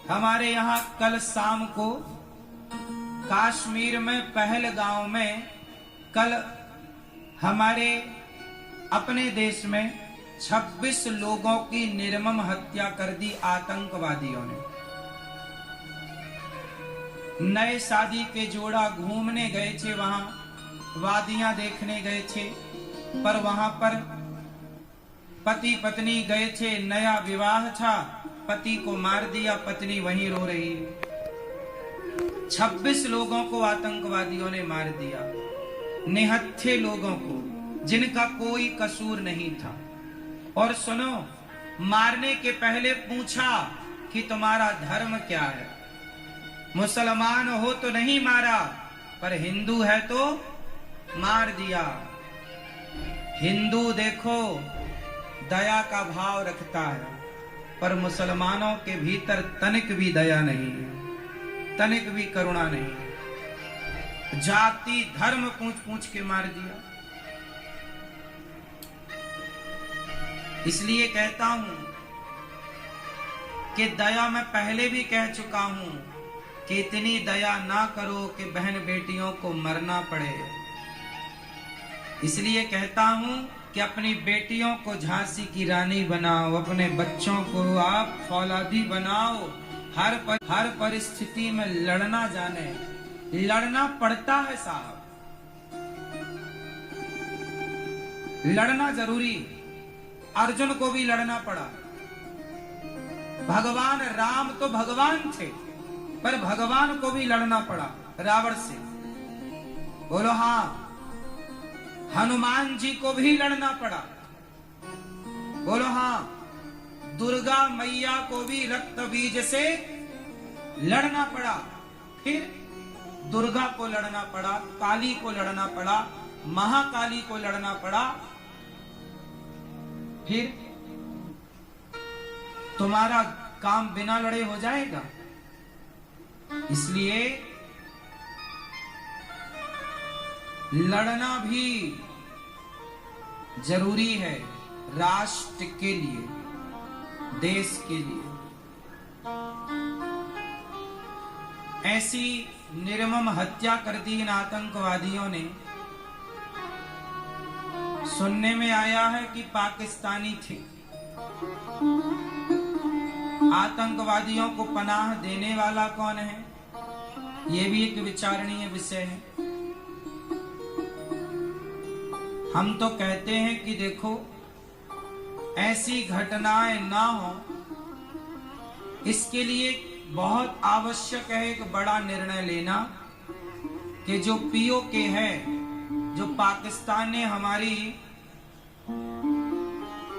हमारे यहाँ कल शाम को कश्मीर में पहलगांव में कल हमारे अपने देश में 26 लोगों की निर्मम हत्या कर दी आतंकवादियों ने। नए शादी के जोड़ा घूमने गए थे, वहां वादियां देखने गए थे, पर वहां पर पति पत्नी गए थे, नया विवाह था, पति को मार दिया, पत्नी वहीं रो रही है। 26 लोगों को आतंकवादियों ने मार दिया, निहत्थे लोगों को जिनका कोई कसूर नहीं था। और सुनो, मारने के पहले पूछा कि तुम्हारा धर्म क्या है। मुसलमान हो तो नहीं मारा, पर हिंदू है तो मार दिया। हिंदू देखो दया का भाव रखता है, पर मुसलमानों के भीतर तनिक भी दया नहीं है, तनिक भी करुणा नहीं है। जाति धर्म पूछ पूछ के मार दिया। इसलिए कहता हूं कि दया मैं पहले भी कह चुका हूं कि इतनी दया ना करो कि बहन बेटियों को मरना पड़े। इसलिए कहता हूं कि अपनी बेटियों को झांसी की रानी बनाओ, अपने बच्चों को आप फौलादी बनाओ। हर परिस्थिति में लड़ना जाने, लड़ना पड़ता है साहब, लड़ना जरूरी। अर्जुन को भी लड़ना पड़ा। भगवान राम तो भगवान थे, पर भगवान को भी लड़ना पड़ा रावण से। बोलो हाँ। हनुमान जी को भी लड़ना पड़ा। बोलो हाँ। दुर्गा मैया को भी रक्त बीज से लड़ना पड़ा। फिर दुर्गा को लड़ना पड़ा, काली को लड़ना पड़ा, महाकाली को लड़ना पड़ा। फिर तुम्हारा काम बिना लड़े हो जाएगा। इसलिए लड़ना भी जरूरी है, राष्ट्र के लिए, देश के लिए। ऐसी निर्मम हत्या कर दी इन आतंकवादियों ने। सुनने में आया है कि पाकिस्तानी थे। आतंकवादियों को पनाह देने वाला कौन है, यह भी एक विचारणीय विषय है। हम तो कहते हैं कि देखो, ऐसी घटनाएं ना हो, इसके लिए बहुत आवश्यक है एक बड़ा निर्णय लेना कि जो पीओके है, जो पाकिस्तान ने हमारी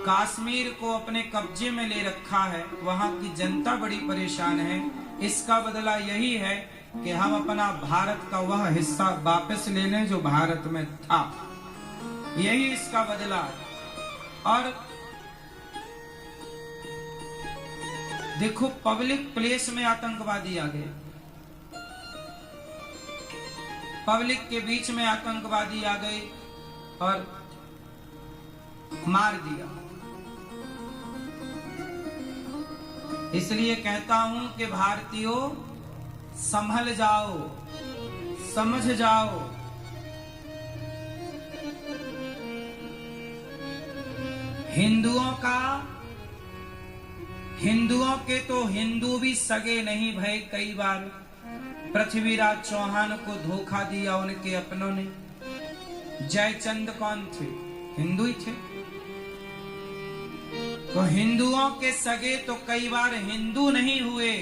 कश्मीर को अपने कब्जे में ले रखा है, वहां की जनता बड़ी परेशान है। इसका बदला यही है कि हम अपना भारत का वह हिस्सा वापस ले लें जो भारत में था। यही इसका बदला है। और देखो, पब्लिक प्लेस में आतंकवादी आ गए, पब्लिक के बीच में आतंकवादी आ गए और मार दिया। इसलिए कहता हूं कि भारतीयों, संभल जाओ, समझ जाओ। हिंदुओं के तो हिंदू भी सगे नहीं भय। कई बार पृथ्वीराज चौहान को धोखा दिया उनके अपनों ने। जयचंद कौन थे? हिंदू ही थे। तो हिंदुओं के सगे तो कई बार हिंदू नहीं हुए।